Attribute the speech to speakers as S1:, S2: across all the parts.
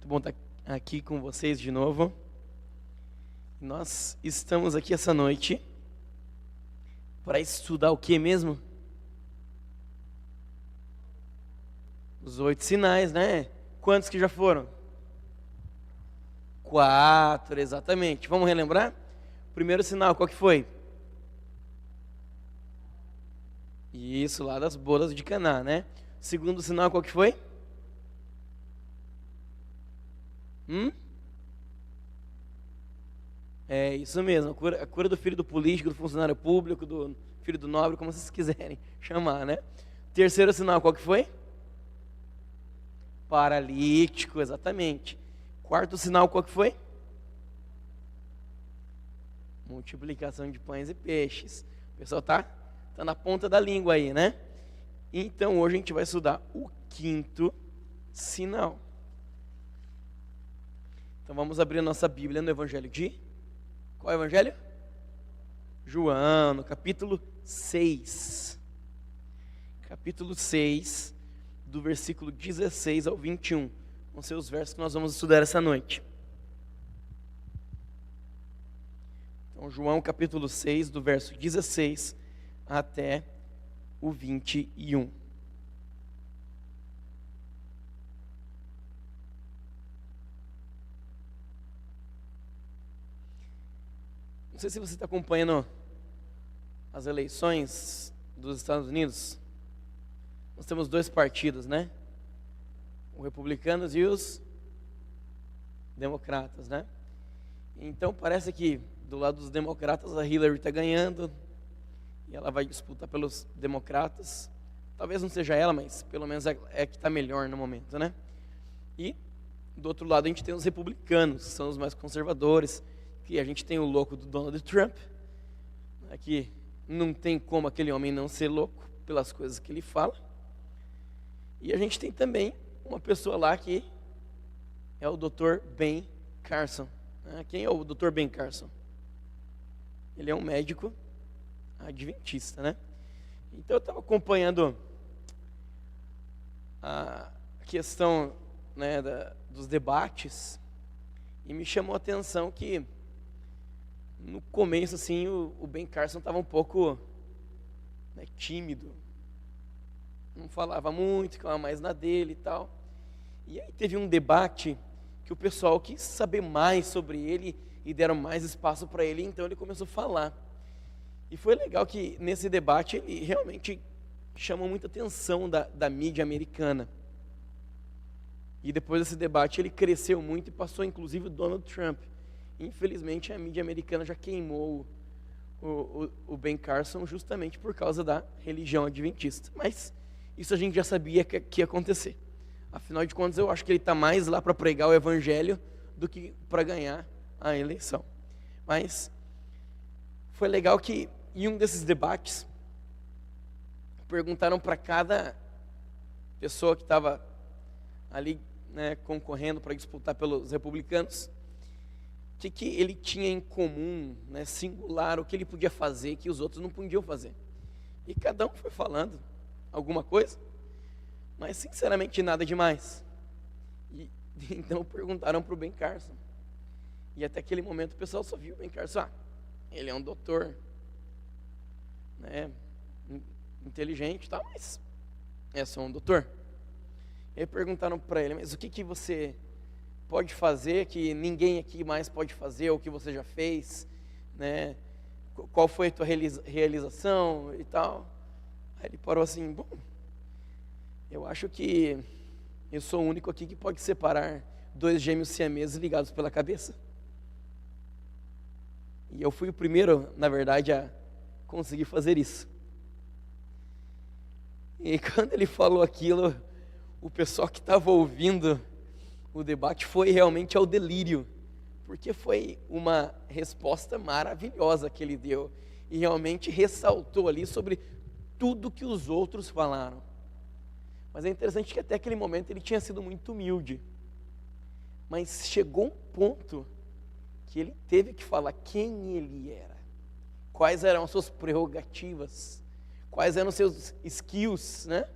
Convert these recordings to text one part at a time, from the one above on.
S1: bom estar aqui com vocês de novo. Nós estamos aqui essa noite para estudar o que mesmo? Os 8 sinais, né? Quantos que já foram? 4, exatamente. Vamos relembrar? O primeiro sinal, qual que foi? Isso, lá das bodas de Caná, né? O segundo sinal, qual que foi? É isso mesmo, a cura do filho do político, do funcionário público, do filho do nobre, como vocês quiserem chamar, né? Terceiro sinal, qual que foi? Paralítico, exatamente. Quarto sinal, qual que foi? Multiplicação de pães e peixes. O pessoal tá na ponta da língua aí, né? Então hoje a gente vai estudar o quinto sinal. Então vamos abrir a nossa Bíblia no Evangelho de... Qual é o Evangelho? João, no capítulo 6. Capítulo 6, do versículo 16 ao 21. Vão ser os versos que nós vamos estudar essa noite. Então, João, capítulo 6, do verso 16 até o 21. Não sei se você está acompanhando as eleições dos Estados Unidos. Nós temos 2 partidos, né? Os republicanos e os democratas, né? Então parece que do lado dos democratas a Hillary está ganhando e ela vai disputar pelos democratas. Talvez não seja ela, mas pelo menos é que está melhor no momento, né? E do outro lado a gente tem os republicanos, que são os mais conservadores. Que a gente tem o louco do Donald Trump, né, que não tem como aquele homem não ser louco pelas coisas que ele fala. E a gente tem também uma pessoa lá que é o Dr. Ben Carson. Quem é o Dr. Ben Carson? Ele é um médico adventista, né? Então eu estava acompanhando a questão, né, dos debates e me chamou a atenção que no começo, assim, o Ben Carson estava um pouco, né, tímido. Não falava muito, ficava mais na dele e tal. E aí teve um debate que o pessoal quis saber mais sobre ele e deram mais espaço para ele, então ele começou a falar. E foi legal que nesse debate ele realmente chamou muita atenção da mídia americana. E depois desse debate ele cresceu muito e passou inclusive o Donald Trump. Infelizmente, a mídia americana já queimou o Ben Carson justamente por causa da religião adventista. Mas isso a gente já sabia que ia acontecer. Afinal de contas, eu acho que ele está mais lá para pregar o evangelho do que para ganhar a eleição. Mas foi legal que em um desses debates, perguntaram para cada pessoa que estava ali, né, concorrendo para disputar pelos republicanos, o que ele tinha em comum, né, singular, o que ele podia fazer que os outros não podiam fazer. E cada um foi falando alguma coisa, mas sinceramente nada demais. E então perguntaram para o Ben Carson. E até aquele momento o pessoal só viu o Ben Carson. Ele é um doutor, né, inteligente e tal, mas é só um doutor. E aí perguntaram para ele, mas o que você pode fazer que ninguém aqui mais pode fazer, ou que você já fez, né? Qual foi a tua realização e tal? Aí ele parou assim, bom, eu acho que eu sou o único aqui que pode separar 2 gêmeos siameses ligados pela cabeça. E eu fui o primeiro, na verdade, a conseguir fazer isso. E quando ele falou aquilo, o pessoal que estava ouvindo o debate foi realmente ao delírio, porque foi uma resposta maravilhosa que ele deu e realmente ressaltou ali sobre tudo que os outros falaram. Mas é interessante que até aquele momento ele tinha sido muito humilde, mas chegou um ponto que ele teve que falar quem ele era, quais eram as suas prerrogativas, quais eram os seus skills, né?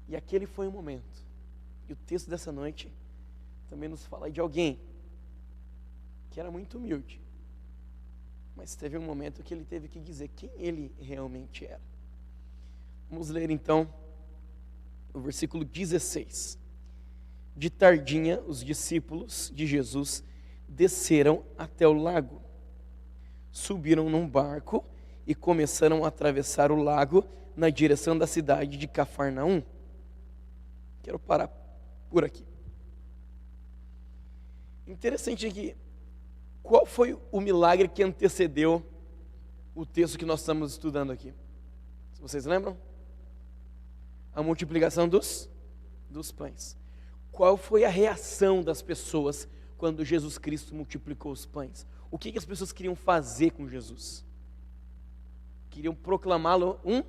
S1: E aquele foi o momento. E o texto dessa noite também nos fala de alguém que era muito humilde, mas teve um momento que ele teve que dizer quem ele realmente era. Vamos ler então o versículo 16. De tardinha, os discípulos de Jesus desceram até o lago, subiram num barco e começaram a atravessar o lago na direção da cidade de Cafarnaum. Quero parar por aqui. Interessante que qual foi o milagre que antecedeu o texto que nós estamos estudando aqui? Vocês lembram? A multiplicação dos pães. Qual foi a reação das pessoas quando Jesus Cristo multiplicou os pães? O que as pessoas queriam fazer com Jesus? Queriam proclamá-lo um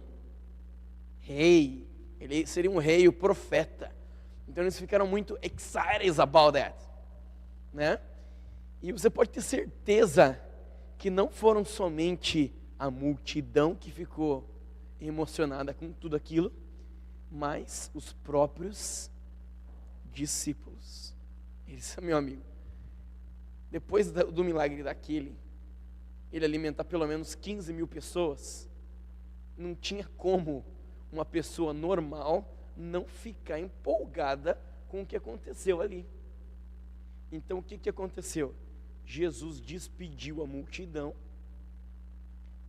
S1: rei. Ele seria um rei, o profeta. Então eles ficaram muito excited about that, né? E você pode ter certeza que não foram somente a multidão que ficou emocionada com tudo aquilo, mas os próprios discípulos. Esse é meu amigo. Depois do milagre daquele, ele alimentar pelo menos 15 mil pessoas, não tinha como uma pessoa normal não ficar empolgada com o que aconteceu ali. Então o que aconteceu? Jesus despediu a multidão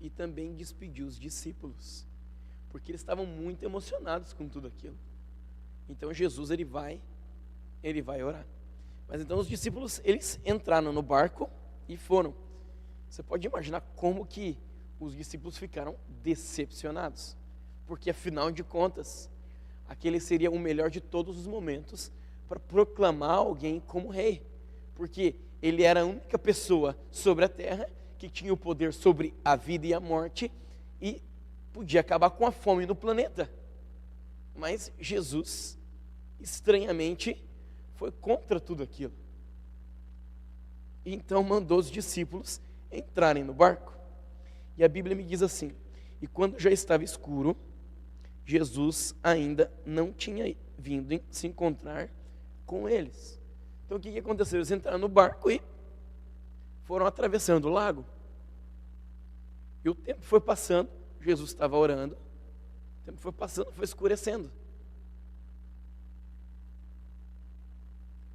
S1: e também despediu os discípulos, porque eles estavam muito emocionados com tudo aquilo. Então Jesus ele vai orar. Mas então os discípulos, eles entraram no barco e foram. Você pode imaginar como que os discípulos ficaram decepcionados, porque afinal de contas, aquele seria o melhor de todos os momentos para proclamar alguém como rei, porque ele era a única pessoa sobre a terra que tinha o poder sobre a vida e a morte e podia acabar com a fome no planeta. Mas Jesus, estranhamente, foi contra tudo aquilo. E então mandou os discípulos entrarem no barco. E a Bíblia me diz assim: e quando já estava escuro, Jesus ainda não tinha vindo se encontrar com eles. Então o que aconteceu? Eles entraram no barco e foram atravessando o lago. E o tempo foi passando, Jesus estava orando, o tempo foi passando, foi escurecendo.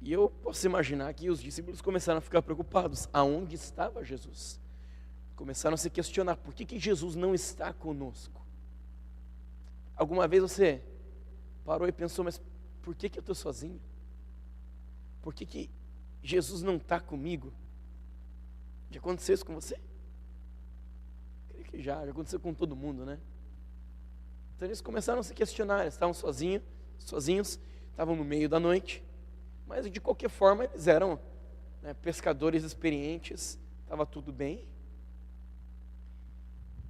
S1: E eu posso imaginar que os discípulos começaram a ficar preocupados. Aonde estava Jesus? Começaram a se questionar, por que Jesus não está conosco? Alguma vez você parou e pensou, mas por que eu estou sozinho? Por que Jesus não está comigo? Já aconteceu isso com você? Creio que já aconteceu com todo mundo, né? Então eles começaram a se questionar, eles estavam sozinhos, estavam no meio da noite, mas de qualquer forma eles eram, né, pescadores experientes, estava tudo bem.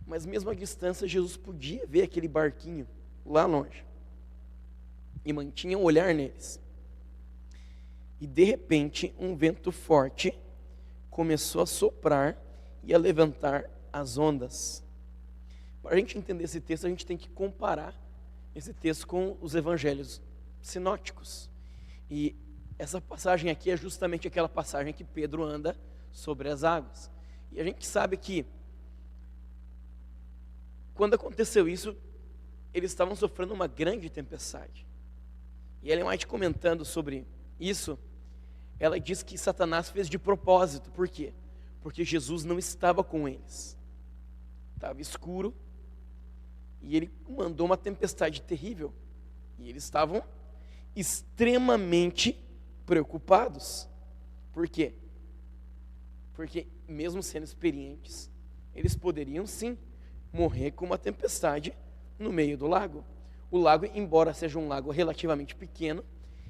S1: Mas mesmo à distância, Jesus podia ver aquele barquinho lá longe e mantinha um olhar neles. E de repente, um vento forte começou a soprar e a levantar as ondas. Para a gente entender esse texto, a gente tem que comparar esse texto com os evangelhos sinóticos. E essa passagem aqui é justamente aquela passagem que Pedro anda sobre as águas. E a gente sabe que quando aconteceu isso, eles estavam sofrendo uma grande tempestade. E Ellen White, comentando sobre isso, ela diz que Satanás fez de propósito. Por quê? Porque Jesus não estava com eles. Estava escuro e ele mandou uma tempestade terrível. E eles estavam extremamente preocupados. Por quê? Porque mesmo sendo experientes, eles poderiam sim morrer com uma tempestade no meio do lago. O lago, embora seja um lago relativamente pequeno,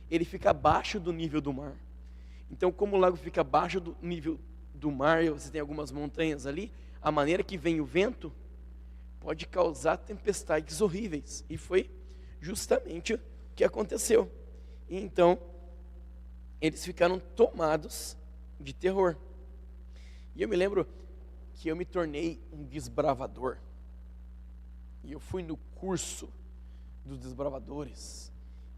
S1: ele fica abaixo do nível do mar. Então, como o lago fica abaixo do nível do mar, e você tem algumas montanhas ali, a maneira que vem o vento pode causar tempestades horríveis. E foi justamente o que aconteceu. E então, eles ficaram tomados de terror. E eu me lembro que eu me tornei um desbravador. E eu fui no curso dos desbravadores.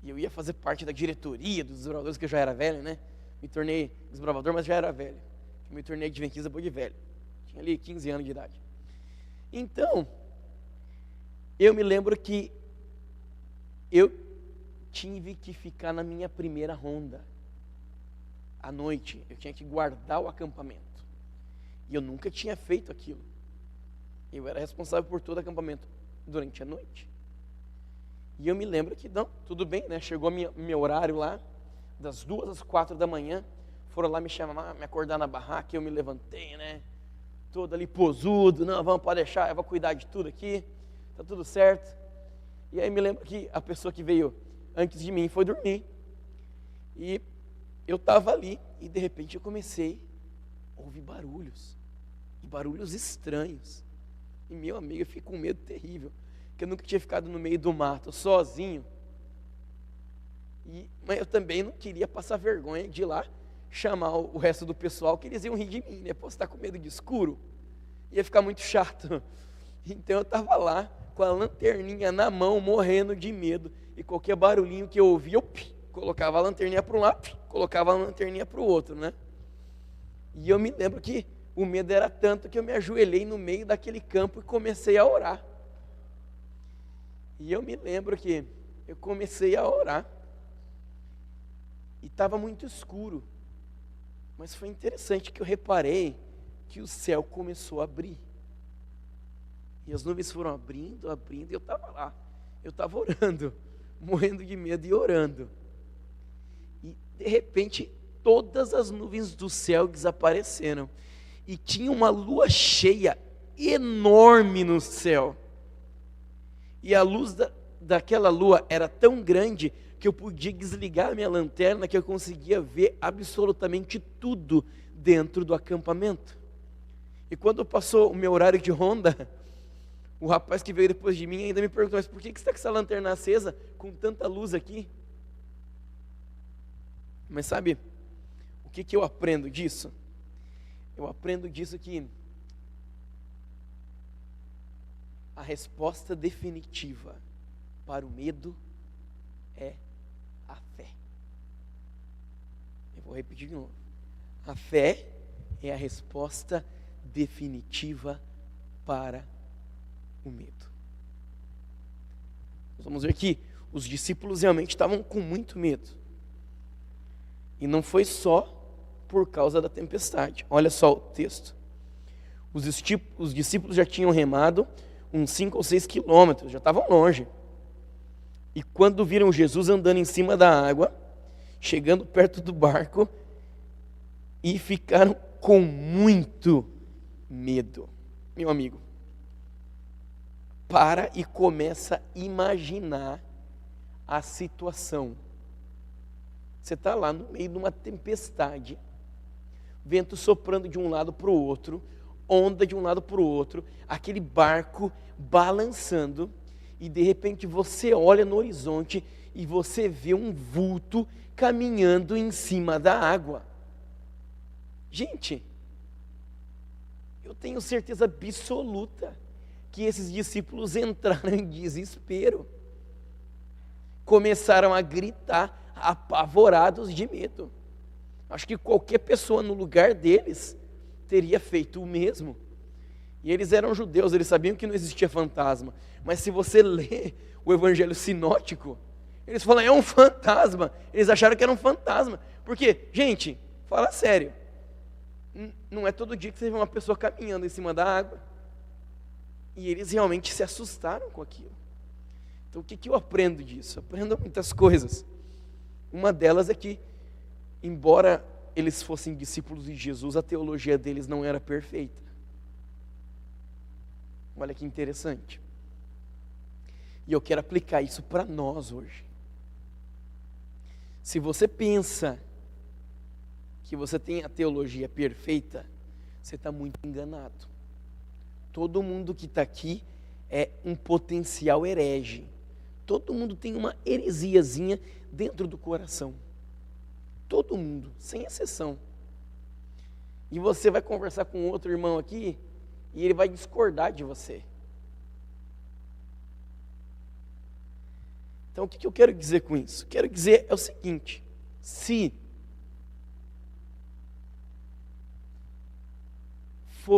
S1: E eu ia fazer parte da diretoria dos desbravadores, que eu já era velho, né? Me tornei desbravador, mas já era velho. Me tornei adventista depois de velho. Tinha ali 15 anos de idade. Então, eu me lembro que eu tive que ficar na minha primeira ronda. À noite, eu tinha que guardar o acampamento. E eu nunca tinha feito aquilo. Eu era responsável por todo o acampamento durante a noite. E eu me lembro que, não, tudo bem, né? Chegou meu horário lá, das 2 às 4 da manhã, foram lá me chamar, me acordar na barraca, eu me levantei, né? Todo ali posudo, não, pode deixar, eu vou cuidar de tudo aqui, tá tudo certo. E aí me lembro que a pessoa que veio antes de mim foi dormir. E eu estava ali e de repente eu comecei a ouvir barulhos, e barulhos estranhos. E meu amigo, eu fiquei com um medo terrível, porque eu nunca tinha ficado no meio do mato, sozinho. Mas eu também não queria passar vergonha de ir lá chamar o resto do pessoal, que eles iam rir de mim, né? Pô, você está com medo de escuro? Ia ficar muito chato. Então eu estava lá, com a lanterninha na mão, morrendo de medo, e qualquer barulhinho que eu ouvia, eu colocava a lanterninha para um lado, colocava a lanterninha para o outro, né? E eu me lembro que o medo era tanto que eu me ajoelhei no meio daquele campo e comecei a orar. E eu me lembro que eu comecei a orar, e estava muito escuro, mas foi interessante que eu reparei que o céu começou a abrir, e as nuvens foram abrindo, e eu estava lá, eu estava orando, morrendo de medo e orando, e de repente todas as nuvens do céu desapareceram, e tinha uma lua cheia enorme no céu, e a luz daquela lua era tão grande que eu podia desligar a minha lanterna, que eu conseguia ver absolutamente tudo dentro do acampamento. E quando passou o meu horário de ronda, o rapaz que veio depois de mim ainda me perguntou, mas por que você está com essa lanterna acesa, com tanta luz aqui? Mas sabe, o que eu aprendo disso? Eu aprendo disso que a resposta definitiva para o medo é a fé. Eu vou repetir de novo. A fé é a resposta definitiva para o medo. Nós vamos ver que os discípulos realmente estavam com muito medo. E não foi só por causa da tempestade. Olha só o texto. Os discípulos já tinham remado uns 5 ou 6 quilômetros, já estavam longe. E quando viram Jesus andando em cima da água, chegando perto do barco, e ficaram com muito medo. Meu amigo, para e começa a imaginar a situação. Você está lá no meio de uma tempestade, vento soprando de um lado para o outro, onda de um lado para o outro, aquele barco balançando, e de repente você olha no horizonte e você vê um vulto caminhando em cima da água. Gente, eu tenho certeza absoluta que esses discípulos entraram em desespero, começaram a gritar, apavorados de medo. Acho que qualquer pessoa no lugar deles teria feito o mesmo. E eles eram judeus, eles sabiam que não existia fantasma. Mas se você lê o evangelho sinótico, eles falam, é um fantasma. Eles acharam que era um fantasma. Porque, gente, fala sério, não é todo dia que você vê uma pessoa caminhando em cima da água. E eles realmente se assustaram com aquilo. Então o que eu aprendo disso? Eu aprendo muitas coisas. Uma delas é que, embora eles fossem discípulos de Jesus, a teologia deles não era perfeita. Olha que interessante. E eu quero aplicar isso para nós hoje. Se você pensa que você tem a teologia perfeita, você está muito enganado. Todo mundo que está aqui é um potencial herege. Todo mundo tem uma heresiazinha dentro do coração. Todo mundo, sem exceção. E você vai conversar com outro irmão aqui, e ele vai discordar de você. Então o que eu quero dizer com isso? Quero dizer é o seguinte: se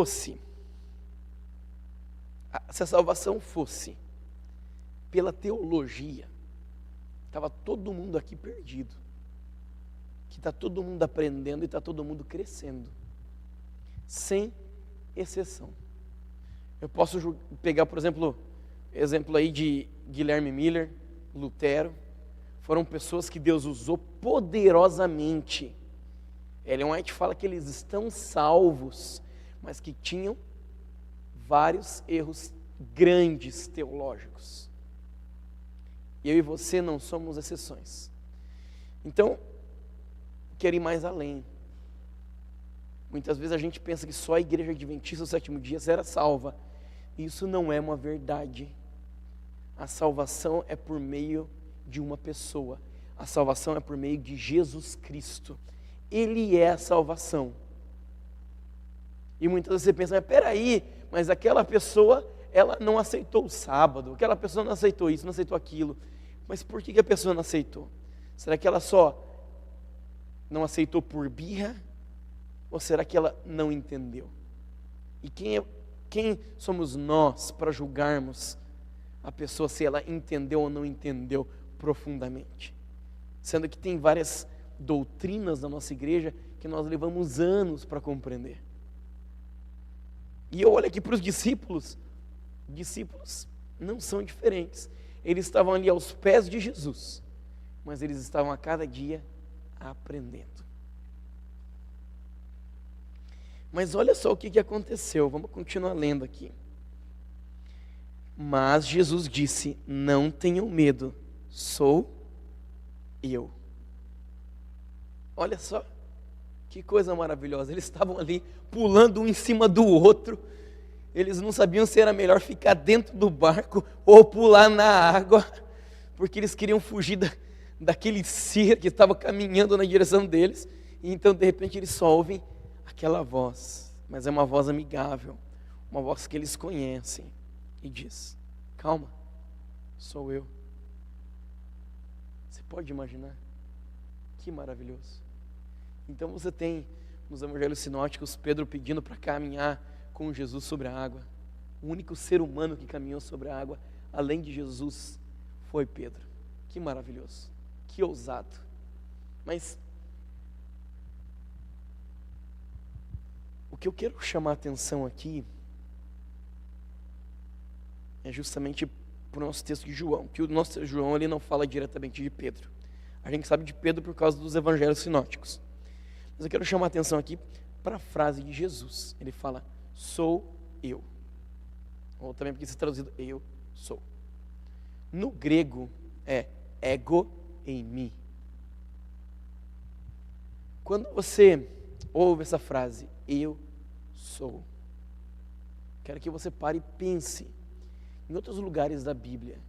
S1: se a salvação fosse pela teologia, estava todo mundo aqui perdido, que está todo mundo aprendendo e está todo mundo crescendo, sem exceção. Eu posso pegar, por exemplo aí de Guilherme Miller, Lutero. Foram pessoas que Deus usou poderosamente. Ellen White fala que eles estão salvos, mas que tinham vários erros grandes teológicos. Eu e você não somos exceções. Então, quero ir mais além. Muitas vezes a gente pensa que só a igreja adventista do sétimo dia será salva. Isso não é uma verdade. A salvação é por meio de uma pessoa. A salvação é por meio de Jesus Cristo. Ele é a salvação. E muitas vezes você pensa, mas peraí, mas aquela pessoa, ela não aceitou o sábado, aquela pessoa não aceitou isso, não aceitou aquilo. Mas por que a pessoa não aceitou? Será que ela só não aceitou por birra? Ou será que ela não entendeu? E quem somos nós para julgarmos a pessoa se ela entendeu ou não entendeu profundamente? Sendo que tem várias doutrinas da nossa igreja que nós levamos anos para compreender. E eu olho aqui para os discípulos não são diferentes. Eles estavam ali aos pés de Jesus, mas eles estavam a cada dia aprendendo. Mas olha só o que aconteceu, vamos continuar lendo aqui. Mas Jesus disse: não tenham medo, sou eu. Olha só, que coisa maravilhosa. Eles estavam ali pulando um em cima do outro. Eles não sabiam se era melhor ficar dentro do barco ou pular na água, porque eles queriam fugir daquele ser que estava caminhando na direção deles. E então de repente eles só ouvem aquela voz, mas é uma voz amigável, uma voz que eles conhecem, e diz: calma, sou eu. Você pode imaginar? Que maravilhoso. Então você tem nos evangelhos sinóticos Pedro pedindo para caminhar com Jesus sobre a água. O único ser humano que caminhou sobre a água, além de Jesus, foi Pedro. Que maravilhoso, que ousado. Mas o que eu quero chamar a atenção aqui é justamente para o nosso texto de João, que o nosso João ele não fala diretamente de Pedro. A gente sabe de Pedro por causa dos evangelhos sinóticos. Mas eu quero chamar a atenção aqui para a frase de Jesus. Ele fala: sou eu. Ou também porque isso é traduzido eu sou. No grego é ego eimi. Quando você ouve essa frase, eu sou, quero que você pare e pense em outros lugares da Bíblia.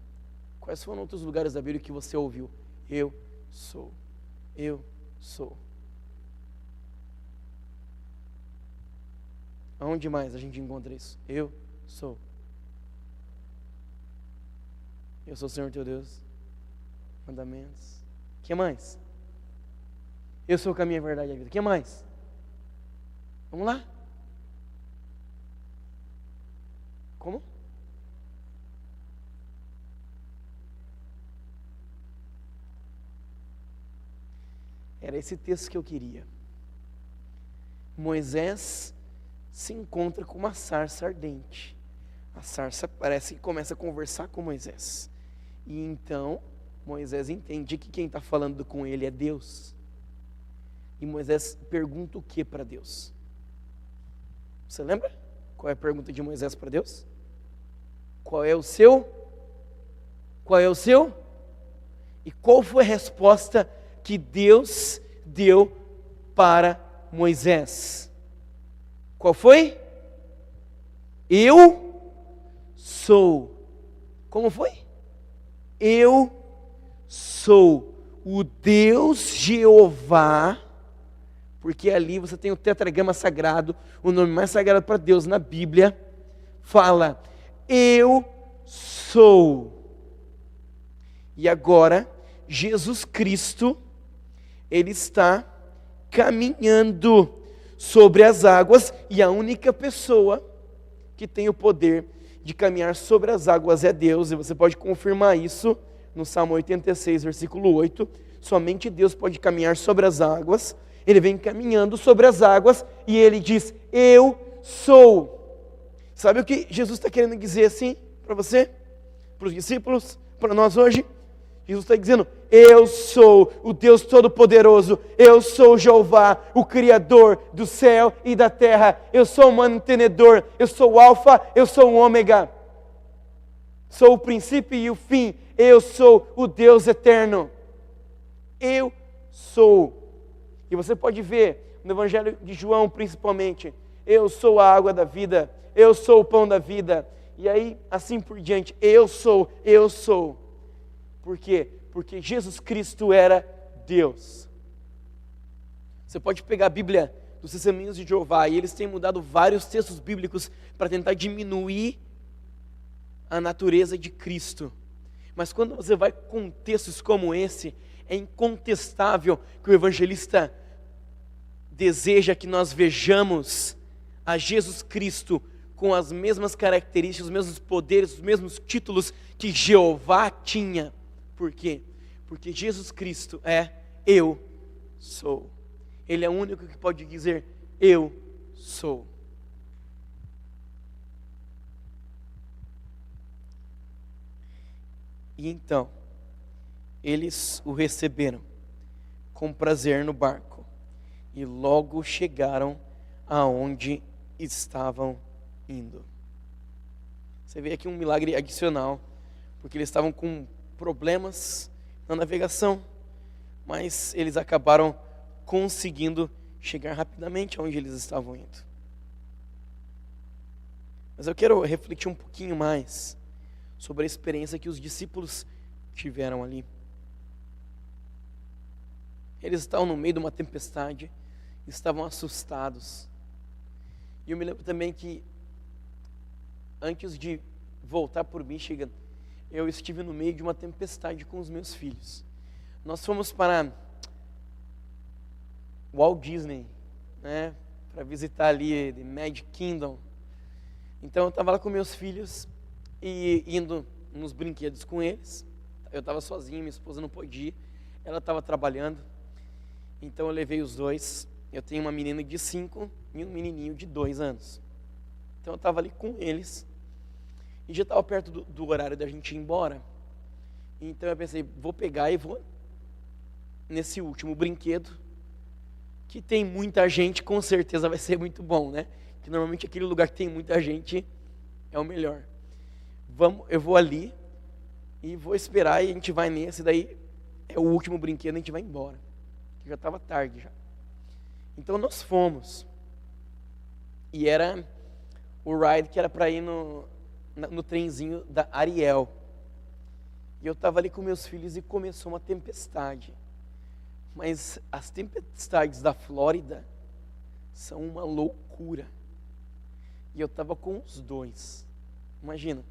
S1: Quais foram outros lugares da Bíblia que você ouviu? Eu sou, eu sou. Aonde mais a gente encontra isso? Eu sou. Eu sou o Senhor teu Deus. Mandamentos. O que mais? Eu sou o caminho, a verdade e a vida. O que mais? Vamos lá. Como? Era esse texto que eu queria. Moisés se encontra com uma sarça ardente. A sarça parece que começa a conversar com Moisés. E então Moisés entende que quem está falando com ele é Deus. E Moisés pergunta o que para Deus? Você lembra? Qual é a pergunta de Moisés para Deus? Qual é o seu? E qual foi a resposta que Deus deu para Moisés? Qual foi? Eu sou. Como foi? Eu sou o Deus Jeová, porque ali você tem o tetragrama sagrado, o nome mais sagrado para Deus na Bíblia, fala: eu sou. E agora, Jesus Cristo, Ele está caminhando sobre as águas, e a única pessoa que tem o poder de caminhar sobre as águas é Deus, e você pode confirmar isso no Salmo 86, versículo 8. Somente Deus pode caminhar sobre as águas. Ele vem caminhando sobre as águas e ele diz: eu sou. Sabe o que Jesus está querendo dizer assim para você, para os discípulos, para nós hoje? Jesus está dizendo: eu sou o Deus Todo-Poderoso, eu sou Jeová, o Criador do céu e da terra, eu sou o mantenedor, eu sou o Alfa, eu sou o Ômega, sou o princípio e o fim, eu sou o Deus eterno, eu sou. E você pode ver no Evangelho de João principalmente: eu sou a água da vida, eu sou o pão da vida, e aí assim por diante, eu sou, eu sou. Por quê? Porque Jesus Cristo era Deus. Você pode pegar a Bíblia dos Testemunhos de Jeová, e eles têm mudado vários textos bíblicos para tentar diminuir a natureza de Cristo. Mas quando você vai com textos como esse, é incontestável que o evangelista deseja que nós vejamos a Jesus Cristo com as mesmas características, os mesmos poderes, os mesmos títulos que Jeová tinha. Por quê? Porque Jesus Cristo é eu sou. Ele é o único que pode dizer eu sou. E então, eles o receberam com prazer no barco e logo chegaram aonde estavam indo. Você vê aqui um milagre adicional, porque eles estavam com problemas na navegação, mas eles acabaram conseguindo chegar rapidamente aonde eles estavam indo. Mas eu quero refletir um pouquinho mais sobre a experiência que os discípulos tiveram ali. Eles estavam no meio de uma tempestade, estavam assustados. E eu me lembro também que antes de voltar por Michigan, eu estive no meio de uma tempestade com os meus filhos. Nós fomos para Walt Disney, né, para visitar ali The Magic Kingdom. Então eu estava lá com meus filhos e indo nos brinquedos com eles. Eu estava sozinho, minha esposa não podia ir, ela estava trabalhando. Então eu levei os dois. Eu tenho uma menina de 5 e um menininho de 2 anos. Então eu estava ali com eles. E já estava perto do horário da gente ir embora. Então eu pensei, vou pegar e vou nesse último brinquedo, que tem muita gente, com certeza vai ser muito bom, né? Que normalmente aquele lugar que tem muita gente é o melhor. Eu vou ali e vou esperar, e a gente vai nesse, daí é o último brinquedo, a gente vai embora. Já estava tarde já. Então nós fomos. E era o ride que era para ir no trenzinho da Ariel. E eu estava ali com meus filhos e começou uma tempestade. Mas as tempestades da Flórida são uma loucura. E eu estava com os dois. Imagina,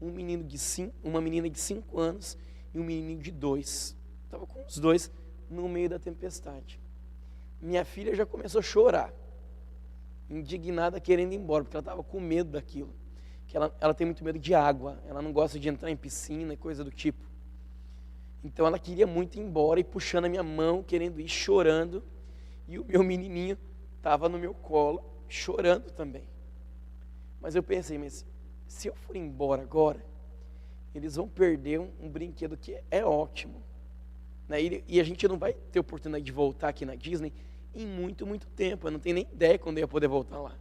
S1: uma menina de 5 anos e um menino de 2. Estava com os dois no meio da tempestade. Minha filha já começou a chorar, indignada, querendo ir embora, porque ela estava com medo daquilo. Que ela tem muito medo de água, ela não gosta de entrar em piscina e coisa do tipo. Então ela queria muito ir embora e puxando a minha mão, querendo ir, chorando. E o meu menininho estava no meu colo, chorando também. Mas eu pensei, mas se eu for embora agora, eles vão perder um brinquedo que é ótimo. E a gente não vai ter oportunidade de voltar aqui na Disney em muito, muito tempo. Eu não tenho nem ideia quando eu ia poder voltar lá.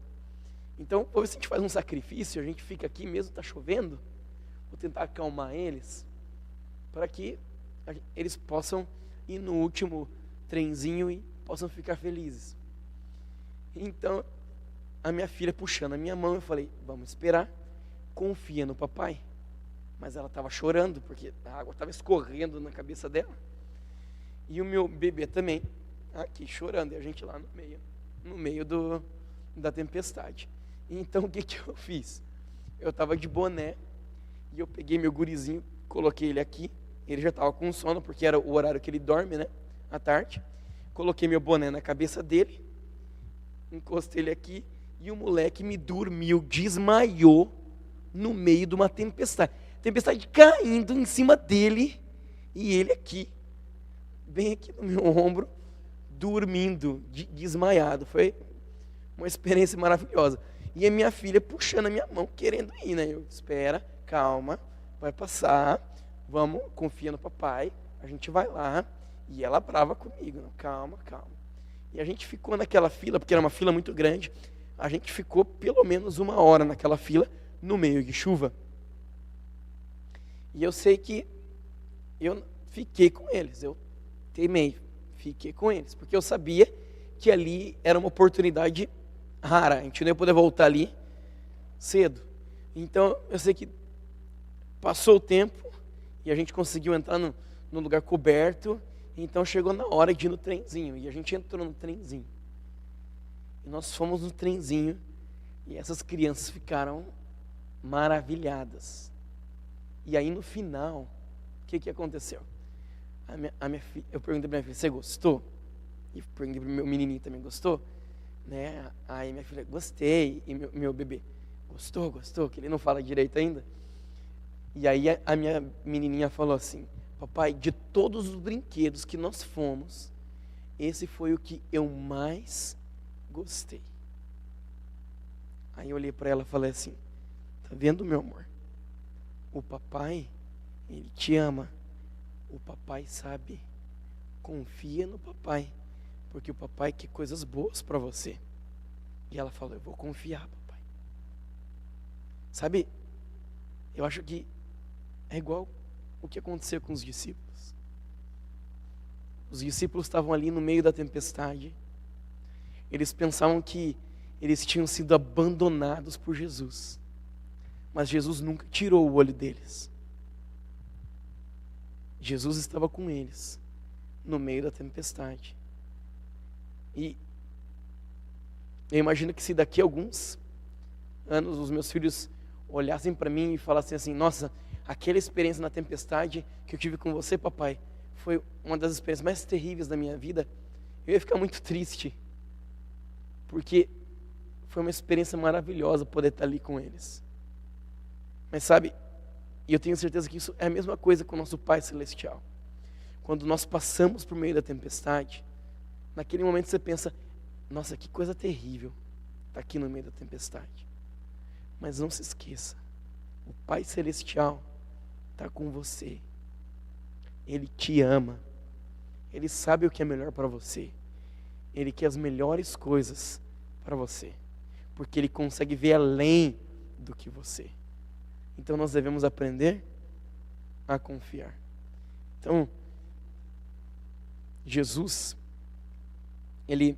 S1: Então, vamos ver se a gente faz um sacrifício, a gente fica aqui mesmo, está chovendo, vou tentar acalmar eles, para que eles possam ir no último trenzinho e possam ficar felizes. Então, a minha filha puxando a minha mão, eu falei, vamos esperar, confia no papai. Mas ela estava chorando, porque a água estava escorrendo na cabeça dela. E o meu bebê também, aqui chorando, e a gente lá no meio da tempestade. Então o que eu fiz? Eu estava de boné, e eu peguei meu gurizinho, coloquei ele aqui, ele já estava com sono, porque era o horário que ele dorme, né, à tarde. Coloquei meu boné na cabeça dele, encostei ele aqui e o moleque me dormiu, desmaiou no meio de uma tempestade. Tempestade caindo em cima dele e ele aqui, bem aqui no meu ombro, dormindo, desmaiado. Foi uma experiência maravilhosa. E a minha filha puxando a minha mão, querendo ir, né? Eu, espera, calma, vai passar, vamos, confia no papai, a gente vai lá. E ela brava comigo, não, calma, calma. E a gente ficou naquela fila, porque era uma fila muito grande, a gente ficou pelo menos 1 hora naquela fila, no meio de chuva. E eu sei que eu fiquei com eles, eu teimei, fiquei com eles, porque eu sabia que ali era uma oportunidade rara, a gente não ia poder voltar ali cedo. Então eu sei que passou o tempo e a gente conseguiu entrar no lugar coberto, então chegou na hora de ir no trenzinho, e a gente entrou no trenzinho. E nós fomos no trenzinho, e essas crianças ficaram maravilhadas. E aí no final, o que aconteceu? Eu perguntei para minha filha, você gostou? E perguntei para o meu menininho também, gostou? Né? Aí minha filha, gostei. E meu bebê, gostou, que ele não fala direito ainda. E aí a minha menininha falou assim, papai, de todos os brinquedos que nós fomos, esse foi o que eu mais gostei. Aí eu olhei para ela e falei assim, tá vendo, meu amor? O papai, ele te ama. O papai sabe. Confia no papai, porque o papai quer coisas boas para você. E ela falou, eu vou confiar, papai. Sabe, eu acho que é igual o que aconteceu com os discípulos. Os discípulos estavam ali no meio da tempestade. Eles pensavam que eles tinham sido abandonados por Jesus. Mas Jesus nunca tirou o olho deles. Jesus estava com eles no meio da tempestade. E eu imagino que se daqui a alguns anos os meus filhos olhassem para mim e falassem assim, nossa, aquela experiência na tempestade que eu tive com você, papai, foi uma das experiências mais terríveis da minha vida, eu ia ficar muito triste, porque foi uma experiência maravilhosa poder estar ali com eles. Mas sabe, e eu tenho certeza que isso é a mesma coisa com o nosso Pai Celestial. Quando nós passamos por meio da tempestade, naquele momento você pensa, nossa, que coisa terrível estar aqui no meio da tempestade. Mas não se esqueça, o Pai Celestial está com você. Ele te ama. Ele sabe o que é melhor para você. Ele quer as melhores coisas para você. Porque Ele consegue ver além do que você. Então nós devemos aprender a confiar. Então, Jesus, Ele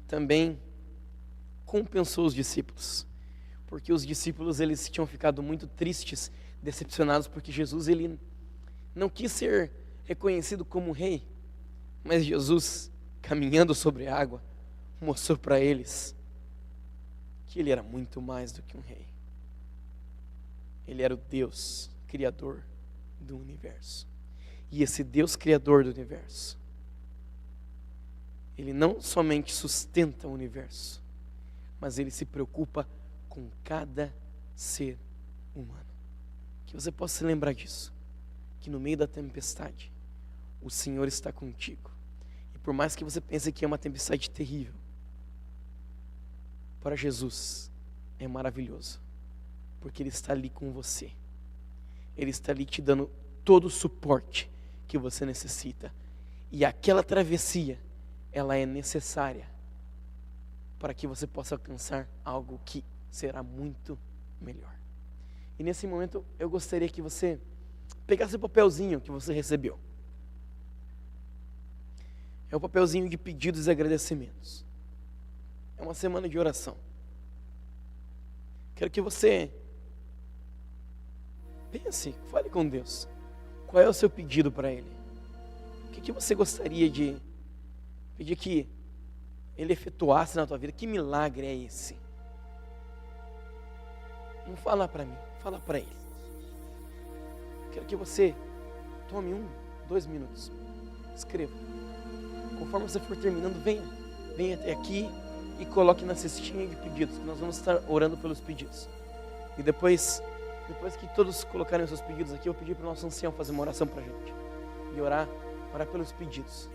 S1: também compensou os discípulos. Porque os discípulos, eles tinham ficado muito tristes, decepcionados, porque Jesus, Ele não quis ser reconhecido como rei. Mas Jesus, caminhando sobre a água, mostrou para eles que Ele era muito mais do que um rei. Ele era o Deus Criador do universo. E esse Deus Criador do universo, Ele não somente sustenta o universo, mas Ele se preocupa com cada ser humano. Que você possa se lembrar disso, que no meio da tempestade, o Senhor está contigo. E por mais que você pense que é uma tempestade terrível, para Jesus é maravilhoso. Porque Ele está ali com você. Ele está ali te dando todo o suporte que você necessita. E aquela travessia, ela é necessária para que você possa alcançar algo que será muito melhor. E nesse momento eu gostaria que você pegasse o papelzinho que você recebeu. É o papelzinho de pedidos e agradecimentos. É uma semana de oração. Quero que você pense, fale com Deus. Qual é o seu pedido para Ele? O que você gostaria de pedir que Ele efetuasse na tua vida? Que milagre é esse? Não fala para mim, fala para Ele. Quero que você tome 2 minutos. Escreva. Conforme você for terminando, venha até aqui. e coloque na cestinha de pedidos, que nós vamos estar orando pelos pedidos. E depois que todos colocarem os seus pedidos aqui, eu vou pedir para o nosso ancião fazer uma oração para a gente. E orar pelos pedidos.